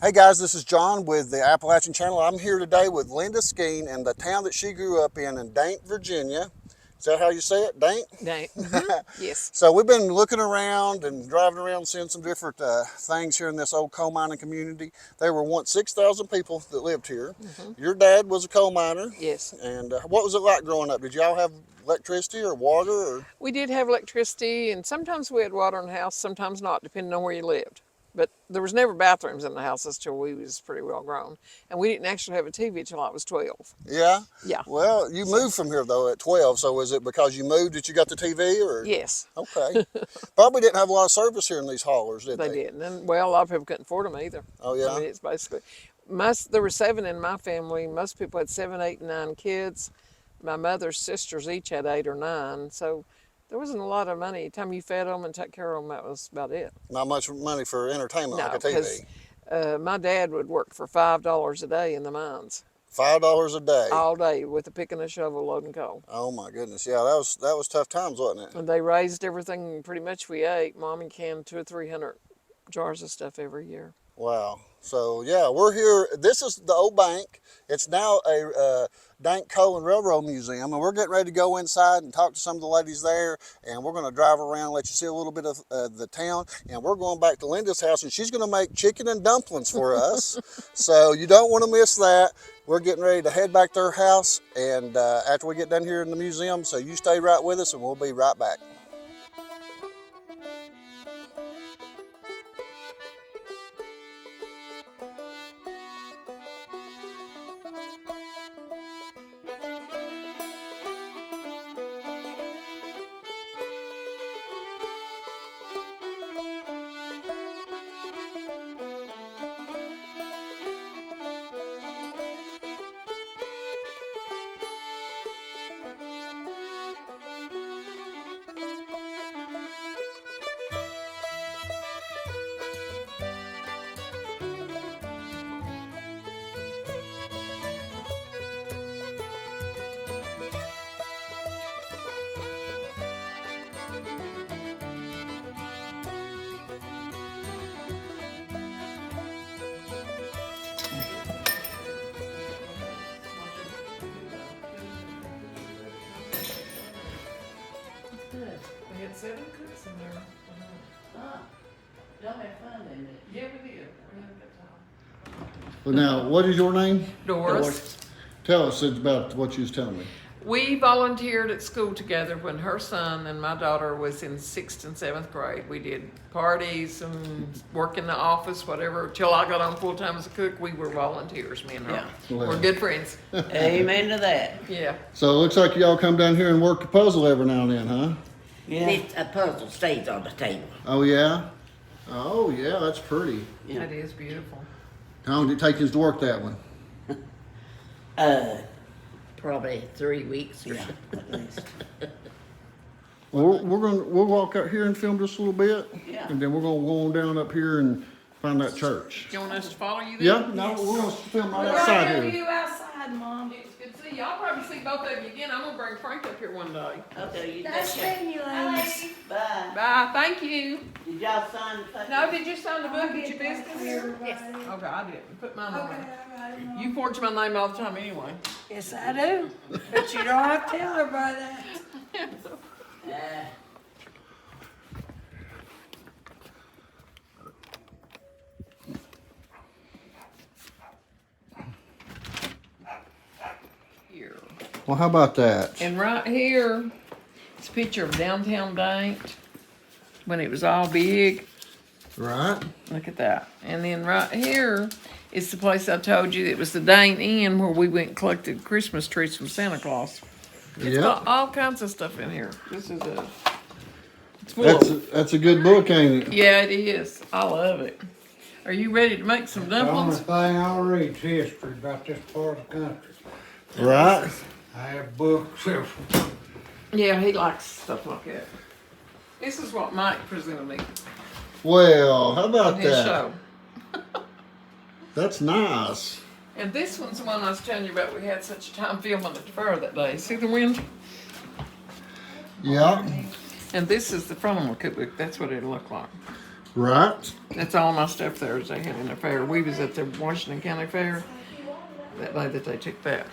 Hey guys, this is John with the Appalachian channel. I'm here today with Linda Skeens in the town that she grew up in Daint, Virginia. Is that how you say it, Daint? Daint. Yes. So we've been looking around and driving around, seeing some different things here in this old coal mining community. There were once 6,000 people that lived here. Your dad was a coal miner. Yes. And what was it like growing up? Did y'all have electricity or water? Or? We did have electricity, and sometimes we had water in the house, sometimes not, depending on where you lived. But there was never bathrooms in the houses till we was pretty well grown. And we didn't actually have a TV till I was 12. Yeah? Yeah. Well, you moved from here though at 12, so was it because you moved that you got the TV or? Yes. Okay. Probably didn't have a lot of service here in these haulers, did they? They didn't. And, well, a lot of people couldn't afford them either. Oh, yeah? I mean, it's basically, there were 7 in my family. Most people had 7, 8, and 9 kids. My mother's sisters each had 8 or 9. So there wasn't a lot of money. Time you fed them and took care of them, that was about it. Not much money for entertainment No, like a TV. because my dad would work for $5 a day in the mines. $5 a day. All day with a pick and a shovel loading coal. Oh my goodness, yeah, that was tough times, wasn't it? And they raised everything pretty much we ate. Mommy canned 200 or 300 jars of stuff every year. Wow. So yeah, we're here. This is the old bank. It's now a Dank Coal and Railroad Museum, and we're getting ready to go inside and talk to some of the ladies there. And we're going to drive around, let you see a little bit of the town. And we're going back to Linda's house, and she's going to make chicken and dumplings for us. So you don't want to miss that. We're getting ready to head back to her house, and after we get done here in the museum. So you stay right with us, and we'll be right back. We had 7 cooks in there. Y'all had fun, didn't it? Yeah, we did. We had a good time. Well, now, what is your name? Doris. Tell us about what you was telling me. We volunteered at school together when her son and my daughter was in 6th and 7th grade. We did parties and work in the office, whatever. Till I got on full time as a cook, we were volunteers, me and her. Yeah. We're good friends. Amen to that. Yeah. So it looks like y'all come down here and work a puzzle every now and then, huh? Yeah. A puzzle stays on the table. Oh yeah? Oh yeah, that's pretty. Yeah. It is beautiful. How long did it take you to work that one? Probably 3 weeks or Yeah, so. at least. Well, we'll walk out here and film just a little bit. Yeah. And then we're gonna go on down up here and find that church. Do you want us to follow you there? Yeah, no, we're gonna film right We're outside right here. You outside, Mom. It's good to see you. I'll probably see both of you again. I'm gonna bring Frank up here one day. Okay, you Nice take care. seeing you, Bye, ladies. ladies. Bye. Bye. Thank you. Did y'all sign the paper? No, did you sign the book at your business? Yes. Okay, I didn't. Put mine on there. You forge my name all the time anyway. Yes, I do. But you don't have to tell everybody that. Yeah. Here. Well, how about that? And right here, it's a picture of downtown Daint when it was all big. Right? Look at that. And then right here is the place I told you. It was the Daint Inn where we went and collected Christmas trees from Santa Claus. It's Yep. got all kinds of stuff in here. It's full. That's a good book, ain't it? Yeah, it is. I love it. Are you ready to make some The only dumplings? thing I read's history about this part of the country. Right? I have books of Yeah, he likes stuff like that. This is what Mike presented me Well, how on about his that? show. That's nice. And this one's the one I was telling you about. We had such a time filming at the fair that day. See the wind? Yeah. And this is the front of my cookbook. That's what it'll look like. Right. That's all my stuff there is they had in the fair. We was at the Washington County Fair that day that they took that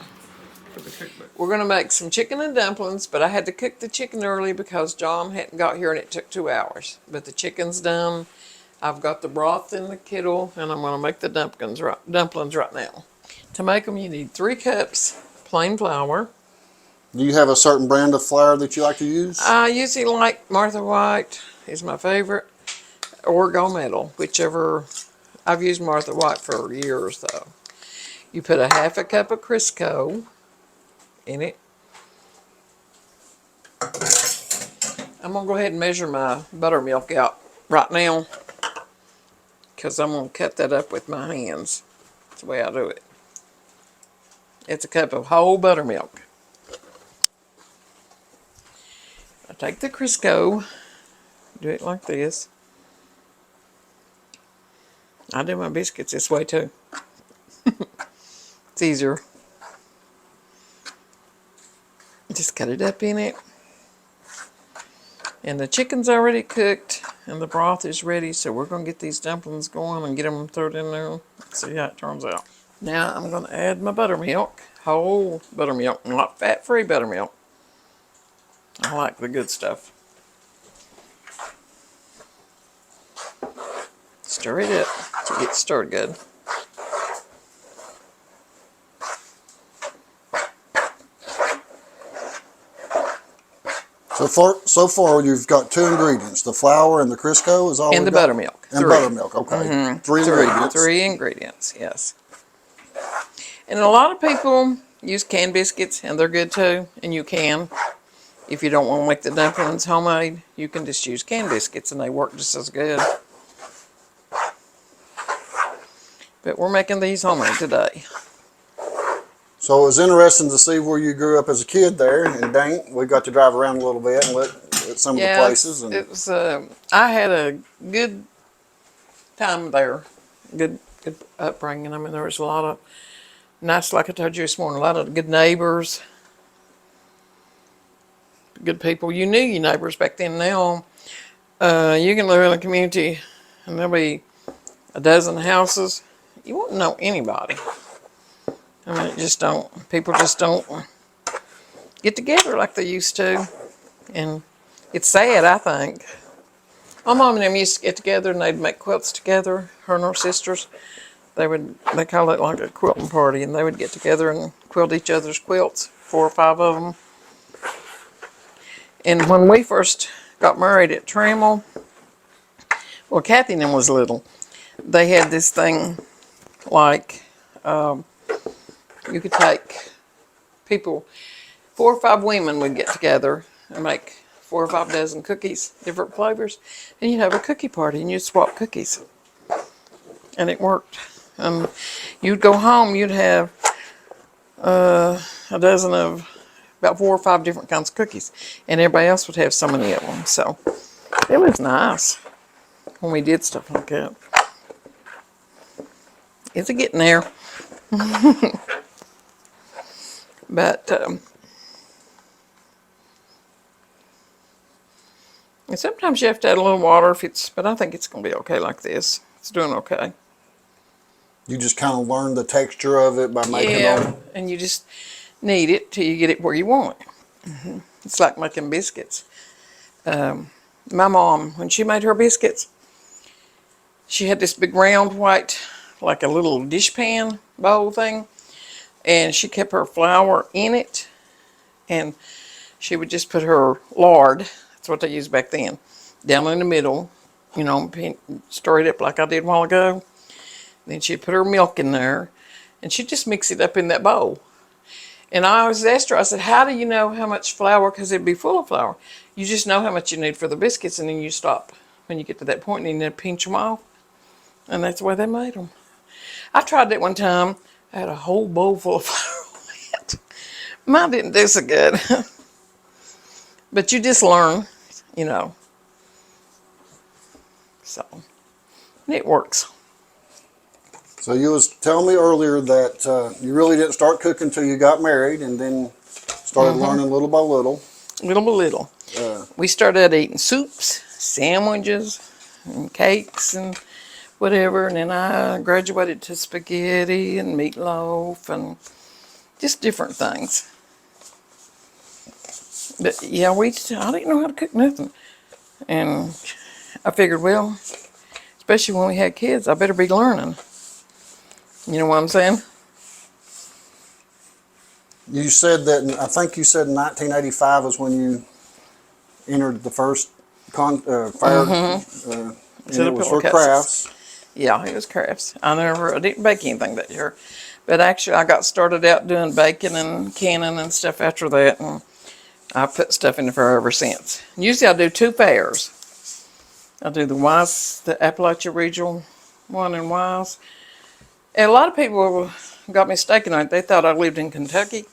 for the cookbook. We're gonna make some chicken and dumplings, but I had to cook the chicken early because John hadn't got here and it took 2 hours. But the chicken's done. I've got the broth in the kettle and I'm gonna make the dumplings right now. To make them, you need 3 cups plain flour. Do you have a certain brand of flour that you like to use? I usually like Martha White is my favorite, or Gold Medal, whichever. I've used Martha White for years though. You put a 1/2 cup of Crisco in it. I'm gonna go ahead and measure my buttermilk out right now because I'm gonna cut that up with my hands. That's the way I do it. It's a cup of whole buttermilk. I take the Crisco, do it like this. I do my biscuits this way too. It's easier. Just cut it up in it. And the chicken's already cooked and the broth is ready, so we're going to get these dumplings going and get them thrown in there. See how it turns out. Now I'm going to add my buttermilk, whole buttermilk, not fat-free buttermilk. I like the good stuff. Stir it up to get stirred good. So far, you've got 2 ingredients: the flour and the Crisco. Is all. And we've the got? buttermilk. And 3. buttermilk. Okay. 3 ingredients. 3 ingredients. Yes. And a lot of people use canned biscuits, and they're good too. And you can, if you don't want to make the dumplings homemade, you can just use canned biscuits, and they work just as good. But we're making these homemade today. So it was interesting to see where you grew up as a kid there in Dane. We got to drive around a little bit and look at some of the places. And it was. I had a good time there. Good upbringing. I mean, there was a lot of nice, like I told you this morning, a lot of good neighbors, good people. You knew your neighbors back then. Now, you can live in a community and there'll be a dozen houses. You won't know anybody. I mean, people just don't get together like they used to. And it's sad, I think. My mom and them used to get together and they'd make quilts together, her and her sisters. They call it like a quilting party, and they would get together and quilt each other's quilts, 4 or 5 of them. And when we first got married at Trammell, well, Kathy and them was little, they had this thing like, you could take people, 4 or 5 women would get together and make 4 or 5 dozen cookies, different flavors, and you'd have a cookie party and you'd swap cookies. And it worked. You'd go home, you'd have a dozen of about 4 or 5 different kinds of cookies, and everybody else would have so many of them. So it was nice when we did stuff like that. It's a getting there. But and sometimes you have to add a little water but I think it's going to be okay like this. It's doing okay. you just kind of learn the texture of it by making it on. And you just knead it till you get it where you want it. It's like making biscuits. My mom, when she made her biscuits, she had this big round white, like a little dishpan bowl thing, and she kept her flour in it, and she would just put her lard, that's what they used back then, down in the middle, stir it up like I did a while ago. Then she'd put her milk in there, and she'd just mix it up in that bowl. And I always asked her, I said, how do you know how much flour? Because it'd be full of flour. You just know how much you need for the biscuits, and then you stop when you get to that point, and then pinch them off. And that's the way they made them. I tried that one time. I had a whole bowl full of flour. Mine didn't do so good. But you just learn, So, and it works. So you was telling me earlier that you really didn't start cooking until you got married, and then started learning little by little. Little by little. We started out eating soups, sandwiches, and cakes and whatever. And then I graduated to spaghetti and meatloaf and just different things. But yeah, I didn't know how to cook nothing. And I figured, well, especially when we had kids, I better be learning. You know what I'm saying? You said that, I think you said 1985 was when you entered the first fair, and it was for crafts. Yeah, it was crafts. I didn't bake anything that year. But actually, I got started out doing baking and canning and stuff after that. And I put stuff in the fair ever since. Usually I do 2 fairs. I do the Appalachian Regional one in Wise. And a lot of people got mistaken on it. They thought I lived in Kentucky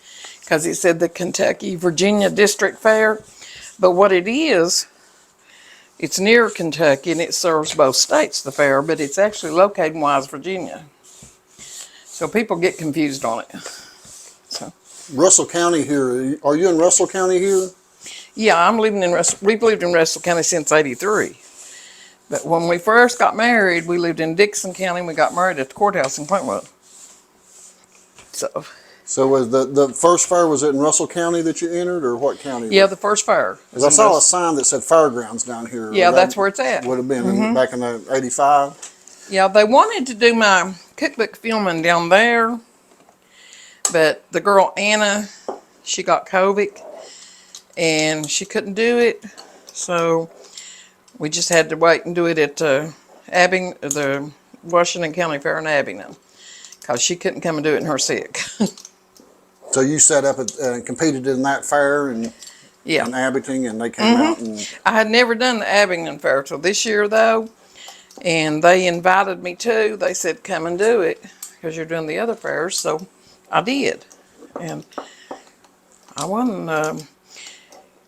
because it said the Kentucky Virginia District Fair. But what it is, it's near Kentucky and it serves both states, the fair, but it's actually located in Wise, Virginia. So people get confused on it. So. Russell County here, are you in Russell County here? Yeah, we've lived in Russell County since '83. But when we first got married, we lived in Dixon County and we got married at the courthouse in Clintwood. So was the first fair, was it in Russell County that you entered, or what county? Yeah, the first fair. Because I saw a sign that said fairgrounds down here. Yeah, that's where it's at. Would have been back in the 85. Yeah, they wanted to do my cookbook filming down there, but the girl Anna, she got COVID and she couldn't do it, so we just had to wait and do it at the Washington County Fair in Abingdon, because she couldn't come and do it in her sick. So you set up and competed in that fair in Abington, and they came out and... I had never done the Abingdon Fair till this year, though, and they invited me to. They said, come and do it, because you're doing the other fairs, so I did. And I won,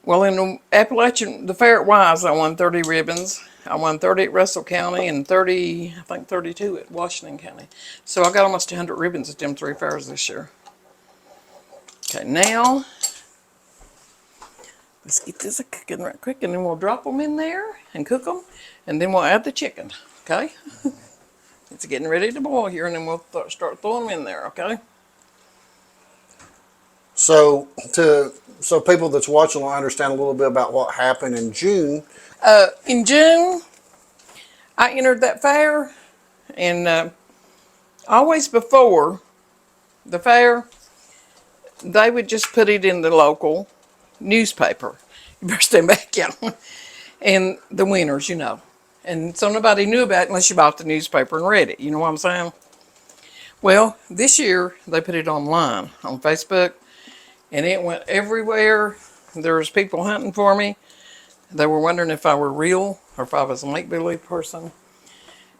well, in the Appalachian, the fair at Wise, I won 30 ribbons. I won 30 at Russell County and 32 at Washington County. So I got almost 100 ribbons at them 3 fairs this year. Okay, now, let's get this cooking right quick, and then we'll drop them in there and cook them, and then we'll add the chicken, okay? It's getting ready to boil here, and then we'll start throwing them in there, okay? So people that's watching will understand a little bit about what happened in June. In June, I entered that fair, and always before the fair, they would just put it in the local newspaper. You better stand back, yeah. And the winners, you know. And so nobody knew about it unless you bought the newspaper and read it. You know what I'm saying? Well, this year, they put it online on Facebook, and it went everywhere. There was people hunting for me. They were wondering if I were real or if I was a make-believe person.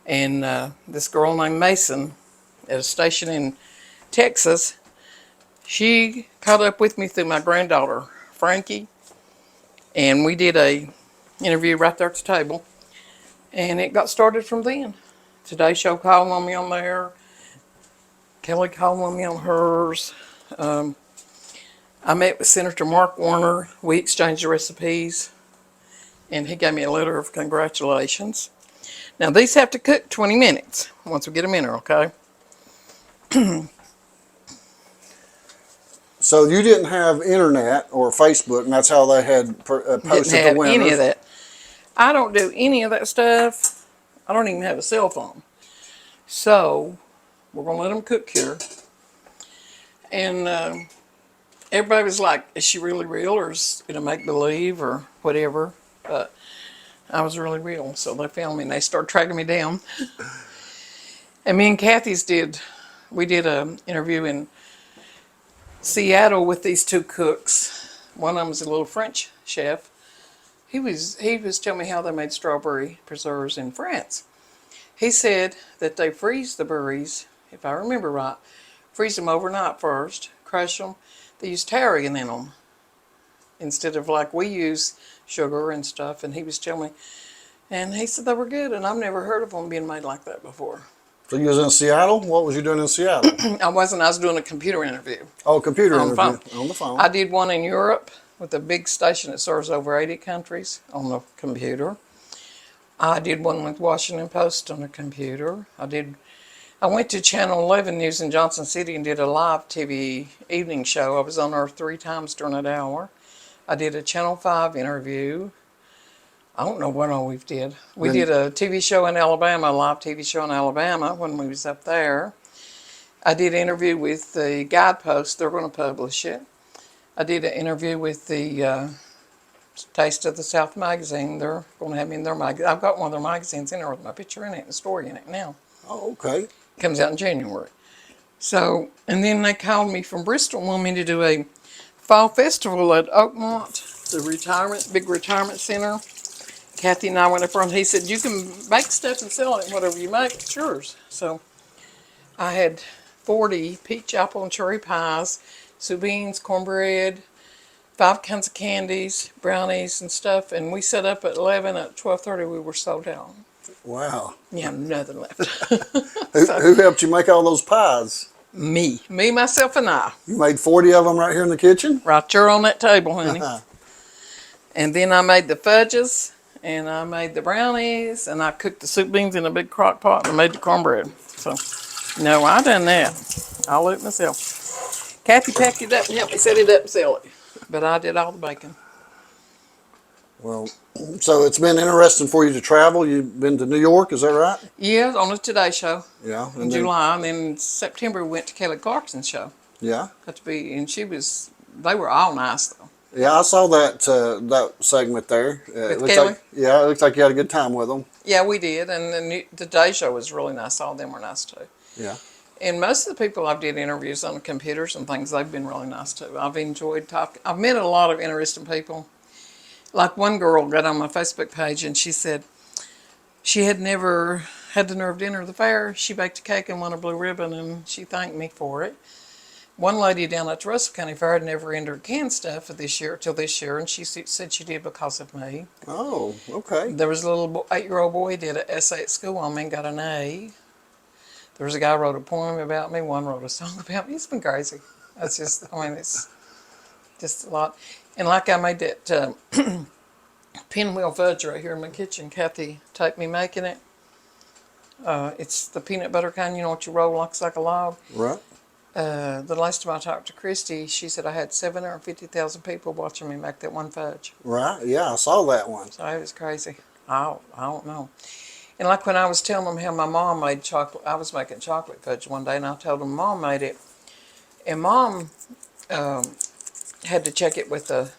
And this girl named Mason at a station in Texas, she caught up with me through my granddaughter, Frankie, and we did a interview right there at the table, and it got started from then. Today Show called on me on there. Kelly called on me on hers. I met with Senator Mark Warner. We exchanged the recipes, and he gave me a letter of congratulations. Now, these have to cook 20 minutes once we get them in there, okay? So you didn't have internet or Facebook, and that's how they had posted Didn't the have winners. any of that. I don't do any of that stuff. I don't even have a cell phone. So, we're going to let them cook here. And everybody was like, is she really real, or is it a make-believe or whatever? But I was really real, so they found me and they started tracking me down. And me and Kathy's we did an interview in Seattle with these 2 cooks. One of them was a little French chef. He was telling me how they made strawberry preserves in France. He said that they freeze the berries, if I remember right, freeze them overnight first, crush them. They use tarragon in them instead of like we use sugar and stuff. And he was telling me, and he said they were good, and I've never heard of them being made like that before. So you was in Seattle? What was you doing in Seattle? I was doing a computer interview. Oh, computer On the interview. phone. On the phone. I did one in Europe with a big station that serves over 80 countries on the computer. I did one with Washington Post on a computer. I went to Channel 11 News in Johnson City and did a live TV evening show. I was on there 3 times during that hour. I did a Channel 5 interview. I don't know what all we did. We Then- did a TV show in Alabama, a live TV show in Alabama when we was up there. I did an interview with the Guidepost. They're going to publish it. I did an interview with the Taste of the South magazine. They're going to have me in their magazine. I've got one of their magazines in there with my picture in it and a story in it now. Oh, okay. Comes out in January. So, and then they called me from Bristol and wanted me to do a fall festival at Oakmont, the big retirement center. Kathy and I went up there and he said, you can make stuff and sell it, whatever you make, it's yours. So I had 40 peach, apple, and cherry pies, soup beans, cornbread, 5 kinds of candies, brownies and stuff, and we set up at 11. At 12:30 we were sold out. Wow. Yeah, nothing left. Who helped you make all those pies? Me, myself, and I. You made 40 of them right here in the kitchen? Right there on that table, honey. And then I made the fudges, and I made the brownies, and I cooked the soup beans in a big crock pot, and I made the cornbread. So, no, I done that. I'll do it myself. Kathy packed it up and helped me set it up and sell it. But I did all the baking. Well, so it's been interesting for you to travel. You've been to New York, is that right? Yeah, on the Today Show Yeah. in And then, July, and then in September we went to Kelly Clarkson's show. yeah. Got to be, and they were all nice though. Yeah, I saw that segment there. With looks Kelly? like, yeah, it looks like you had a good time with them. Yeah, we did, and the Today Show was really nice. All of them were nice too. Yeah. And most of the people I've did interviews on computers and things, they've been really nice too. I've enjoyed talking. I've met a lot of interesting people. Like one girl got on my Facebook page and she said she had never had the nerve to enter the fair. She baked a cake and won a blue ribbon and she thanked me for it. One lady down at the Russell County Fair had never entered canned stuff for this year and she said she did because of me. Oh, okay. There was a little 8-year-old boy who did an essay at school on me and got an A. There was a guy who wrote a poem about me. One wrote a song about me. It's been crazy. It's it's just a lot. And like I made that pinwheel fudge right here in my kitchen. Kathy taped me making it. It's the peanut butter kind, you know what you roll like a log. Right. The last time I talked to Christy, she said I had 750,000 people watching me make that one fudge. Right. Yeah, I saw that one. So it was crazy. I don't know. And like when I was telling them how my mom made chocolate, I was making chocolate fudge one day, and I told them Mom made it. And Mom had to check it with the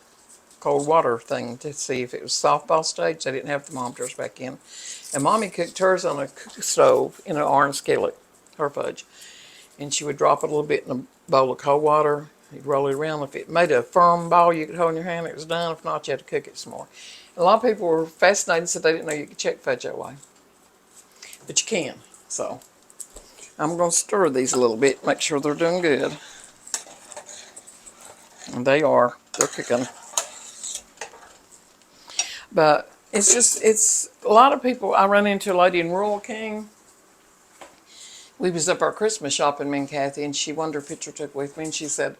cold water thing to see if it was softball stage. They didn't have thermometers back in. And Mommy cooked hers on a stove in an iron skillet, her fudge. And she would drop it a little bit in a bowl of cold water. You'd roll it around. If it made a firm ball you could hold in your hand, it was done. If not, you had to cook it some more. A lot of people were fascinated and said they didn't know you could check fudge that way. But you can. So I'm going to stir these a little bit, make sure they're doing good. And they are. They're cooking. But it's a lot of people. I run into a lady in Rural King. We was up our Christmas shopping, me and Kathy, and she wanted her picture took with me, and she said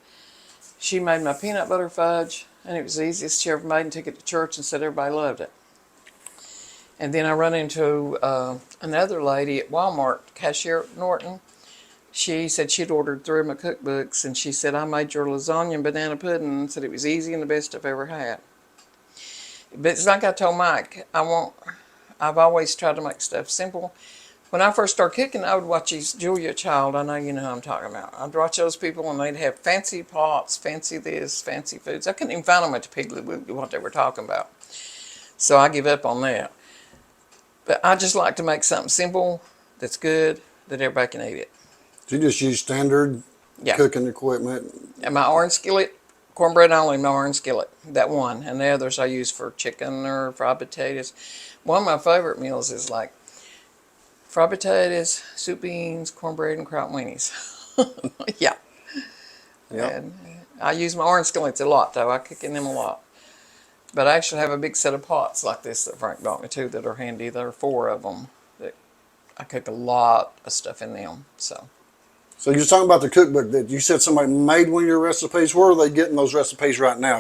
she made my peanut butter fudge, and it was the easiest she ever made, and took it to church and said everybody loved it. And then I run into another lady at Walmart, cashier at Norton. She said she'd ordered 3 of my cookbooks, and she said, I made your lasagna and banana pudding, and said it was easy and the best I've ever had. But it's like I told Mike, I've always tried to make stuff simple. When I first started cooking, I would watch these Julia Child. I know you know who I'm talking about. I'd watch those people, and they'd have fancy pots, fancy this, fancy foods. I couldn't even find them at the Piggly Wiggly, what they were talking about. So I give up on that. But I just like to make something simple, that's good, that everybody can eat it. So you just use standard cooking equipment? And my orange skillet, cornbread only, my orange skillet, that one. And the others I use for chicken or fried potatoes. One of my favorite meals is like fried potatoes, soup beans, cornbread, and kraut weenies. Yeah. And I use my orange skillets a lot, though. I cook in them a lot. But I actually have a big set of pots like this that Frank bought me, too, that are handy. There are 4 of them. That I cook a lot of stuff in them, so. So you're talking about the cookbook that you said somebody made one of your recipes. Where are they getting those recipes right now?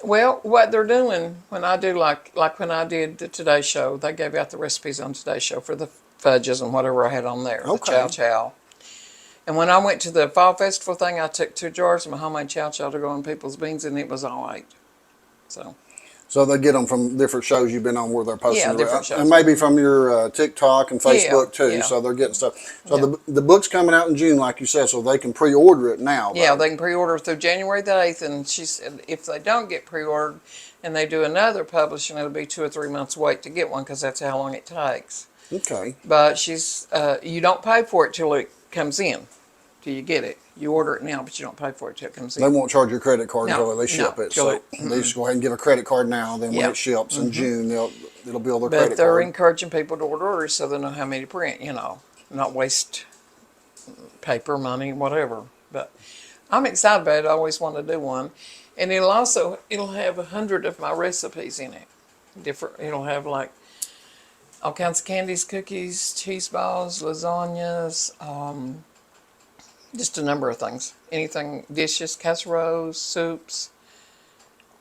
Well, what they're doing when I do like when I did the Today Show, they gave out the recipes on Today Show for the fudges and whatever I had on there, the Okay. chow chow. And when I went to the fall festival thing, I took 2 jars of my homemade chow chow to go on people's beans, and it was all right. So So they get them from different shows you've been on where they're posting Yeah, different shows. and maybe from your TikTok and Facebook too. yeah. So they're getting stuff. So Yeah. the book's coming out in June, like you said, so they can pre-order it now. yeah, though. they can pre-order through January the 8th, and she said if they don't get pre-ordered and they do another publishing, it'll be 2 or 3 months wait to get one because that's how long it takes. Okay. But she's you don't pay for it till it comes in, till you get it. You order it now, but you don't pay for it till it comes in. They won't charge your credit card No, until they ship no, it. till So it- they just go ahead and give a credit card now. Then when Yeah. it ships in June, it'll bill their But credit they're card. encouraging people to order orders so they know how many to print, not waste paper, money, whatever. But I'm excited about it. I always want to do one. And it'll have 100 of my recipes in it. It'll have like all kinds of candies, cookies, cheese balls, lasagnas, just a number of things. Anything, dishes, casseroles, soups,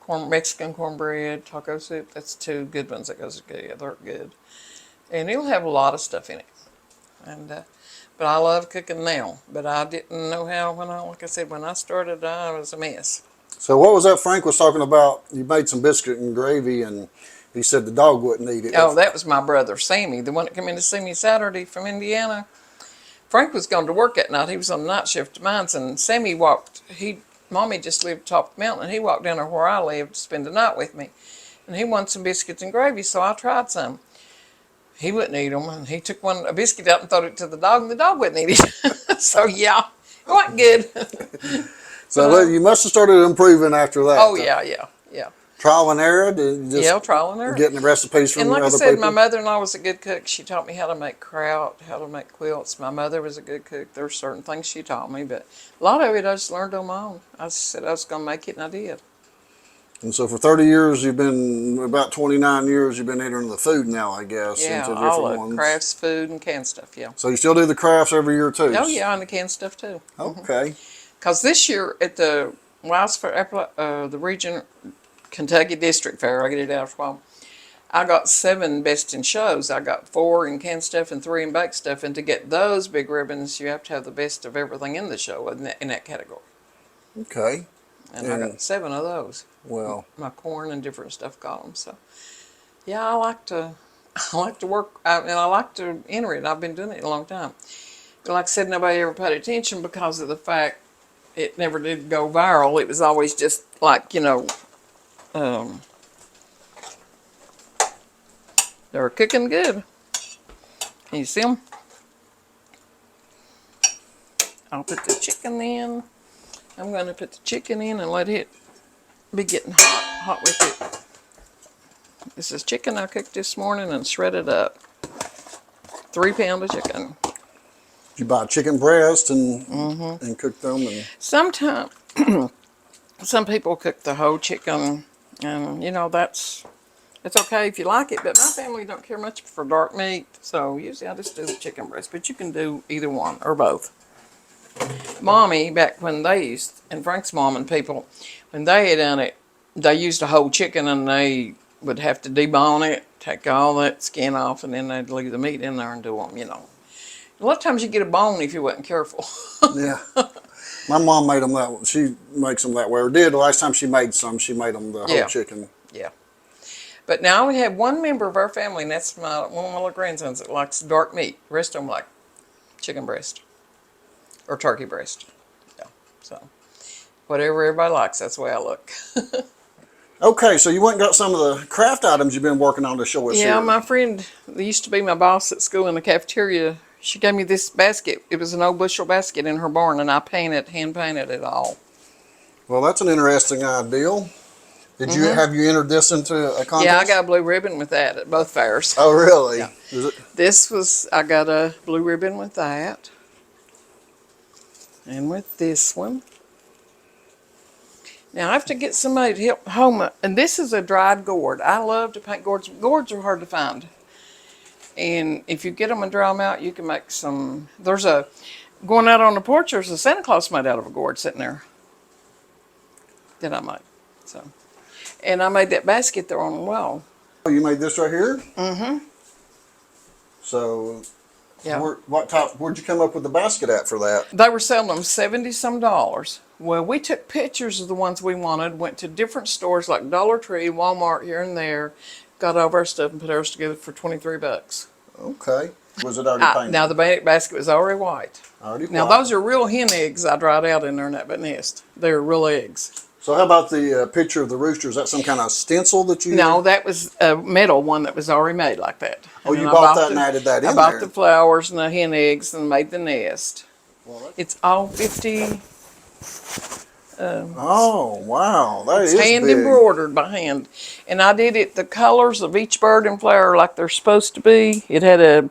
Mexican cornbread, taco soup. That's 2 good ones that goes together. They're good. And it'll have a lot of stuff in it. And but I love cooking now. But I didn't know how like I said, when I started, I was a mess. So what was that Frank was talking about? You made some biscuit and gravy, and he said the dog wouldn't eat it. Oh, that was my brother, Sammy, the one that came in to see me Saturday from Indiana. Frank was going to work that night. He was on the night shift of mine, and Sammy Mommy just lived top of the mountain, and he walked down there where I lived to spend the night with me. And he wanted some biscuits and gravy, so I tried some. He wouldn't eat them, and he took a biscuit out and threw it to the dog, and the dog wouldn't eat it. So, yeah, it wasn't good. So you must have started improving after that. Oh, yeah. Trial and error? Just Yeah, trial and error. getting the recipes from And like other I said, people? my mother-in-law was a good cook. She taught me how to make kraut, how to make quilts. My mother was a good cook. There were certain things she taught me, but a lot of it I just learned on my own. I just said I was going to make it, and I did. And so for 30 years, about 29 years, you've been entering the food now, I guess, Yeah, into all different of ones. crafts, food, and canned stuff, yeah. So you still do the crafts every year too? Oh, yeah, and the canned stuff, too. Okay. Because this year at the the region Kentucky District Fair, I get it out for a while, I got 7 best in shows. I got 4 in canned stuff and 3 in baked stuff. And to get those big ribbons, you have to have the best of everything in the show in that category. Okay. And I got 7 of those. Well, My corn and different stuff got them. So, yeah, I like to work, and I like to enter it. I've been doing it a long time. But like I said, nobody ever paid attention because of the fact it never did go viral. It was always just like, they were cooking good. Can you see them? I'll put the chicken in. I'm going to put the chicken in and let it be getting hot with it. This is chicken I cooked this morning and shredded up. 3 pounds of chicken. you buy chicken breast and cook them? And Sometimes, some people cook the whole chicken, and it's okay if you like it, but my family don't care much for dark meat, so usually I just do the chicken breast, but you can do either one or both. Mommy, back when and Frank's mom and people, when they had done it, they used a whole chicken and they would have to debone it, take all that skin off, and then they'd leave the meat in there and do them, A lot of times you get a bone if you wasn't careful. yeah. My mom made them that way. She makes them that way. Or did. The last time she made them the whole chicken. Yeah. But now we have one member of our family, and that's one of my little grandsons that likes dark meat. The rest of them like chicken breast or turkey breast. Yeah. So whatever everybody likes, that's the way I look. Okay, so you went and got some of the craft items you've been working on to show us Yeah, here. my friend that used to be my boss at school in the cafeteria, she gave me this basket. It was an old bushel basket in her barn, and I hand painted it all. Well, that's an interesting idea. Have you entered this into a contest? Yeah, I got a blue ribbon with that at both fairs. Oh, really? Yeah. Is it? I got a blue ribbon with that. And with this one. Now I have to get somebody to help home. And this is a dried gourd. I love to paint gourds. Gourds are hard to find. And if you get them and dry them out, you can make some. Going out on the porch, there's a Santa Claus made out of a gourd sitting there that I made. So, And I made that basket there on the wall. Oh, you made this right here? Mm-hmm. So, Yeah. where'd you come up with the basket at for that? They were selling them $70 some. Well, we took pictures of the ones we wanted, went to different stores like Dollar Tree, Walmart here and there, got all of our stuff and put ours together for $23. Okay. Was it already painted? Now the basket was already white. Already Now white. those are real hen eggs I dried out in there in that nest. They're real eggs. So how about the picture of the rooster? Is that some kind of stencil that you? No, that was a metal one that was already made like that. Oh, And you then bought that and added that in I bought there. the flowers and the hen eggs and made the nest. Well, It's all 50. oh wow, that is It's hand big. embroidered by hand. And I did it the colors of each bird and flower like they're supposed to be. It had a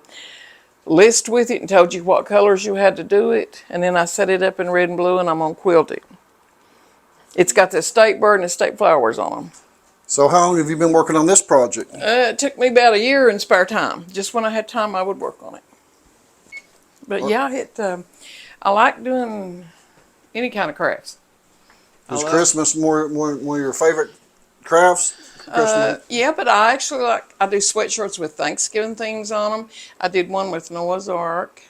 list with it and told you what colors you had to do it. And then I set it up in red and blue and I'm going to quilt it. It's got the state bird and the state flowers on them. So how long have you been working on this project? It took me about a year in spare time. Just when I had time, I would work on it. But yeah, I like doing any kind of crafts. Is Christmas more one of your favorite crafts? Christmas? Yeah, but I actually I do sweatshirts with Thanksgiving things on them. I did one with Noah's Ark.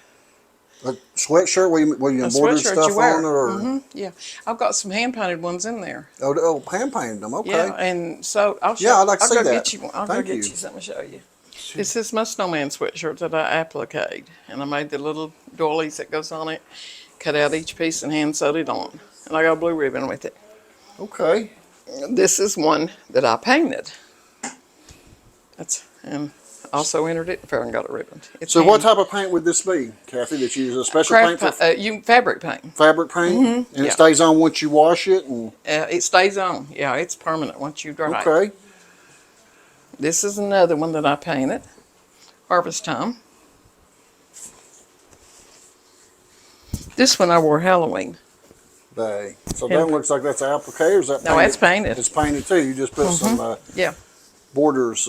A sweatshirt where you A embroidered sweatshirt stuff you wear. on it, or Yeah, I've got some hand painted ones in there. oh, hand painted them. Okay. Yeah, and so I'll show. Yeah, I'd like to I'll see go that. get you one. I'll go Thank get you. you something to show you. This is my snowman sweatshirt that I appliqued, and I made the little doilies that goes on it. Cut out each piece and hand sewed it on, and I got a blue ribbon with it. Okay. This is one that I painted. And also entered it in fair and got a ribbon. It's So what handy. type of paint would this be, Kathy? That you use a special Craft paint for paint, fabric paint. fabric paint, and yeah. it stays on once you wash it. And It stays on. Yeah, it's permanent once you dry it. okay. This is another one that I painted. Harvest time. This one I wore Halloween. So that one looks like that's an applique, or is that No, it's painted. It's painted too. You just put some Yeah. borders.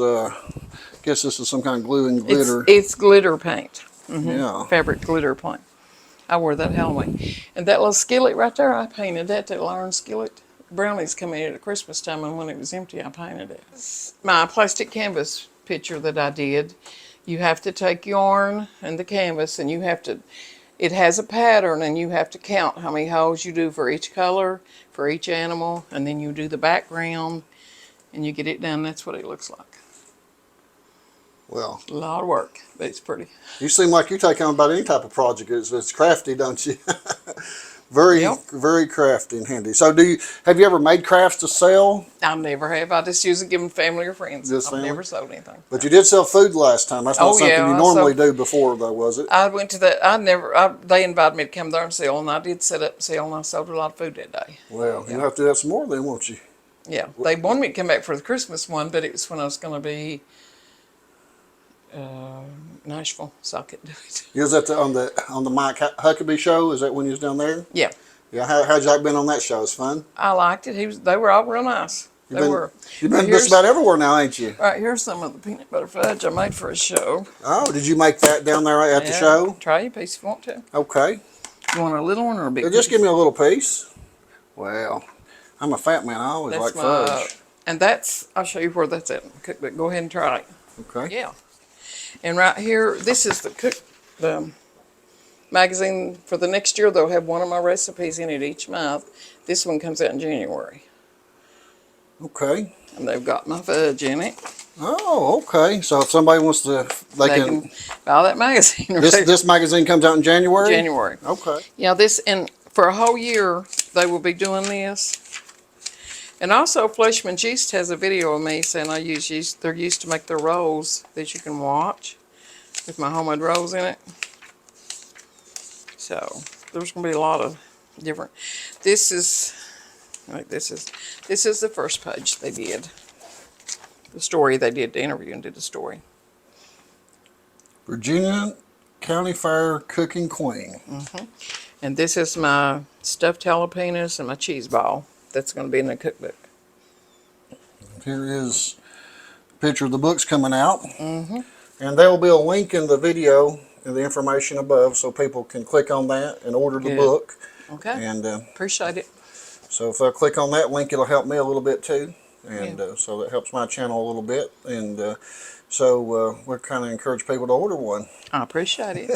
Guess this is some kind of glue and glitter. It's glitter paint. Yeah. Fabric glitter paint. I wore that Halloween. And that little skillet right there, I painted that little iron skillet. Brownies come in at Christmas time, and when it was empty, I painted it. My plastic canvas picture that I did, you have to take yarn and the canvas, and it has a pattern, and you have to count how many holes you do for each color, for each animal, and then you do the background, and you get it done. That's what it looks like. Well, A lot of work, but it's pretty. you seem like you take on about any type of project. It's crafty, don't you? Very, Yep. very crafty and handy. So, have you ever made crafts to sell? I never have. I just usually give them family or friends. Just I've family? never sold anything. But you did sell food last time. That's not Oh, something yeah, you I normally sold- do before, though, was it? I went to they invited me to come there and sell, and I did set up and sell, and I sold a lot of food that day. Well, you'll have to have some more then, won't you? Yeah, they wanted me to come back for the Christmas one, but it was when I was going to be Nashville, so I couldn't do it. You was at on the Mike Huckabee show. Is that when you was down there? Yeah, Yeah. How'd you like being on that show? It's fun. I liked it. They were all real nice. They were. You've Right, been just about everywhere now, ain't you? Right, here's some of the peanut butter fudge I made for a show. Oh, did you make that down there at the Yeah, show? Try a piece if you want to. Okay. You want a little one or a big one? Just give me a little piece. Well, I'm a fat man. I always like fudge. And I'll show you where that's at in the cookbook. Go ahead and try it. Okay. Yeah. And right here, this is the magazine for the next year. They'll have one of my recipes in it each month. This one comes out in January. Okay. And they've got my fudge in it. Oh, okay. So if somebody wants to, they can. buy that magazine. This magazine comes out in January. January. Okay. Yeah, and for a whole year, they will be doing this. And also, Fleshman's Yeast has a video of me saying I use yeast. They're used to make their rolls that you can watch with my homemade rolls in it. So there's going to be a lot of different. This is the first page they did. The story they did, the interview and did the story. Virginian County Fair Cooking Queen. And this is my stuffed jalapenos and my cheese ball. That's going to be in the cookbook. Here is a picture of the books coming out. And there will be a link in the video and the information above so people can click on that and order the Good. book. Okay. And Appreciate it. so if they'll click on that link, it'll help me a little bit too. and so that helps my channel a little bit. And so we're kind of encourage people to order one. I appreciate it.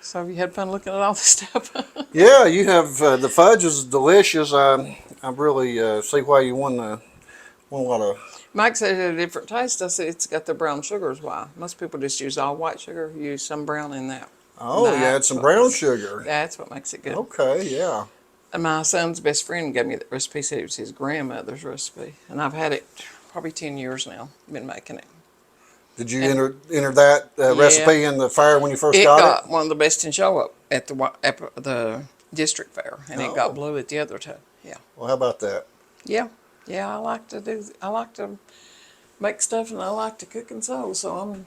So you had fun looking at all this stuff. Yeah, you have the fudge is delicious. I really see why you want a lot of. Mike said it had a different taste. I said it's got the brown sugars. Why? Most people just use all white sugar. You use some brown in that. Oh, you add some brown sugar. That's what makes it good. Okay, yeah. And my son's best friend gave me that recipe. Said it was his grandmother's recipe, and I've had it probably 10 years now. Been making it. Did you enter that recipe in the fair when you first It got got one of the best in show up at the district fair, and it Oh. got blue at the other two. Yeah, Well, how about that? yeah. I like to make stuff, and I like to cook and sew. So I'm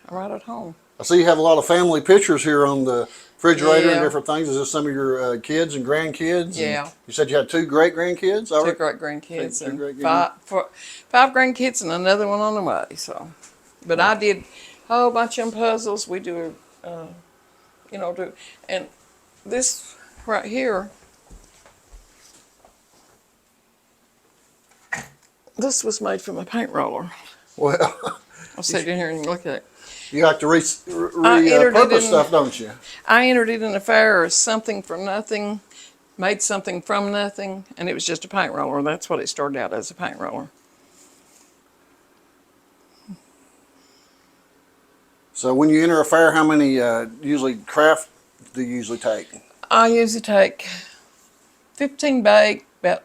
right at home. I see you have a lot of family pictures here on the refrigerator and Yeah. different things. Is this some of your kids and grandkids? Yeah. And you said you had 2 great grandkids? Two great grandkids Two and great five grandkids and another one on the way. So, but I did a whole bunch of them puzzles. We do, and this right here. This was made from a paint roller. Well, I'll sit in here and look at it. you like to entered it repurpose in- stuff, don't you? I entered it in a fair as something for nothing, made something from nothing, and it was just a paint roller. That's what it started out as, a paint roller. So when you enter a fair, how many usually craft do you usually take? I usually take 15 bake, about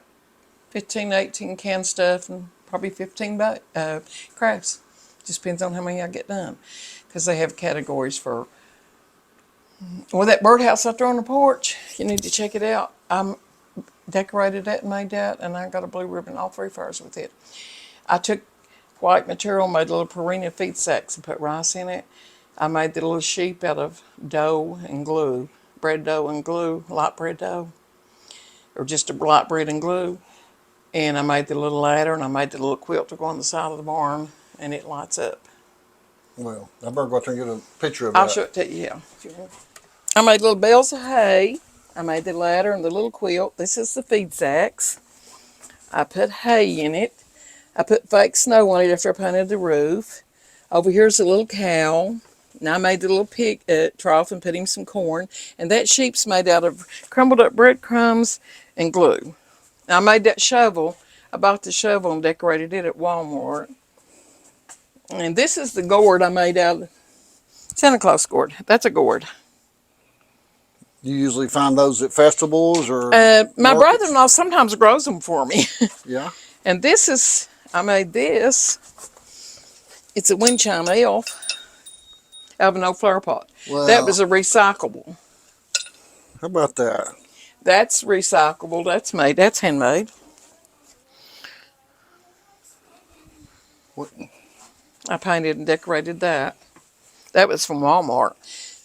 15, 18 canned stuff, and probably 15 crafts. Just depends on how many I get done. Because they have categories for, well, that birdhouse out there on the porch, you need to check it out. I decorated that and made that, and I got a blue ribbon all 3 fairs with it. I took white material, made little Purina feed sacks and put rice in it. I made the little sheep out of dough and glue, bread dough and glue, light bread dough, or just a light bread and glue. And I made the little ladder, and I made the little quilt to go on the side of the barn, and it lights up. Well, I better go out there and get a picture of I'll that. show it to you, yeah. If you want. I made little bales of hay. I made the ladder and the little quilt. This is the feed sacks. I put hay in it. I put fake snow on it after I painted the roof. Over here's a little cow. And I made the little pig trough and put him some corn. And that sheep's made out of crumbled up breadcrumbs and glue. I made that shovel. I bought the shovel and decorated it at Walmart. And this is the gourd I made out of Santa Claus gourd. That's a gourd. You usually find those at festivals or My markets? brother-in-law sometimes grows them for me. Yeah. And this is, I made this. It's a wind chime elf out of an old flower pot. Wow. That was a recyclable. How about that? That's recyclable. That's made. That's handmade. What? I painted and decorated that. That was from Walmart.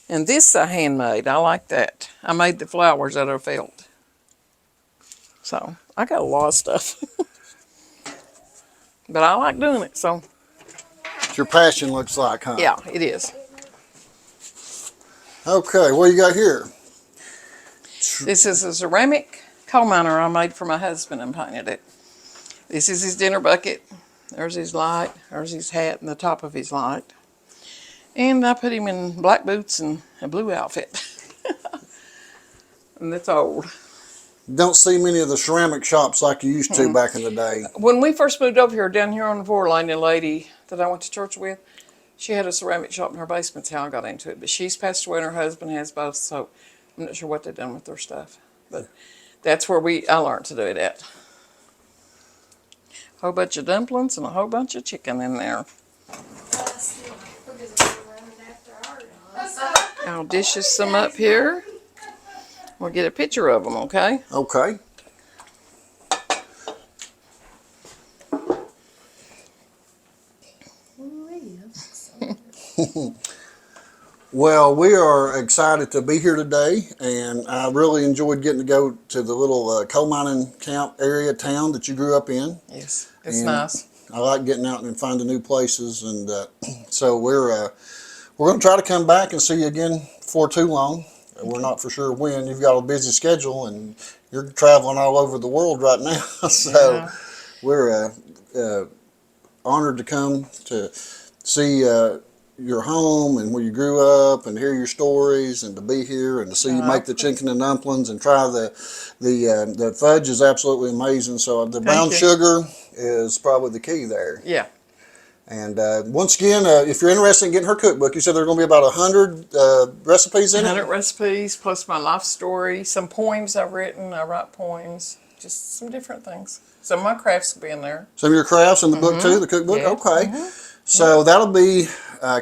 And this I handmade. I like that. I made the flowers out of felt. So I got a lot of stuff. But I like doing it, so It's your passion, looks like, huh? yeah, it is. Okay, what you got here? This is a ceramic coal miner I made for my husband and painted it. This is his dinner bucket. There's his light. There's his hat and the top of his light. And I put him in black boots and a blue outfit. And that's old. Don't see many of the ceramic shops like you used to back in the day. When we first moved over here, down here on the 4 lane, a lady that I went to church with, she had a ceramic shop in her basement. That's how I got into it. But she's passed away and her husband has both, so I'm not sure what they've done with their stuff. But that's where I learned to do it at. A whole bunch of dumplings and a whole bunch of chicken in there. I'll dish us some up here. We'll get a picture of them, okay? Okay. Well, we are excited to be here today, and I really enjoyed getting to go to the little coal mining camp area town that you grew up in. Yes, it's And nice. I like getting out and finding new places, and so we're going to try to come back and see you again before too long. We're not for sure when. You've got a busy schedule, and you're traveling all over the world right now, so Yeah. we're honored to come to see your home and where you grew up and hear your stories and to be here and to see you make the chicken and dumplings and try the fudge is absolutely amazing. So the brown you. sugar is probably the key there. Yeah. And once again, if you're interested in getting her cookbook, you said there are going to be about 100 recipes in 100 it? recipes plus my life story, some poems I've written. I write poems, just some different things. Some of my crafts will be in there. Some of your crafts in the book too, the cookbook? Yeah. Okay. So that'll be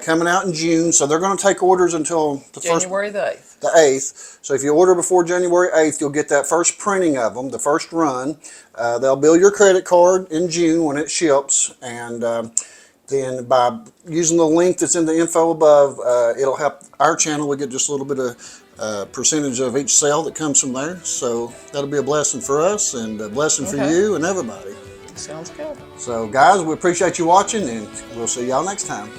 coming out in June. So they're going to take orders until the January the 8th. the 8th. So if you order before January 8th, you'll get that first printing of them, the first run. They'll bill your credit card in June when it ships. And then by using the link that's in the info above, it'll help our channel. We get just a little bit of percentage of each sale that comes from there. So that'll be a blessing for us and a blessing for Okay. you and everybody. Sounds good. So guys, we appreciate you watching and we'll see y'all next time.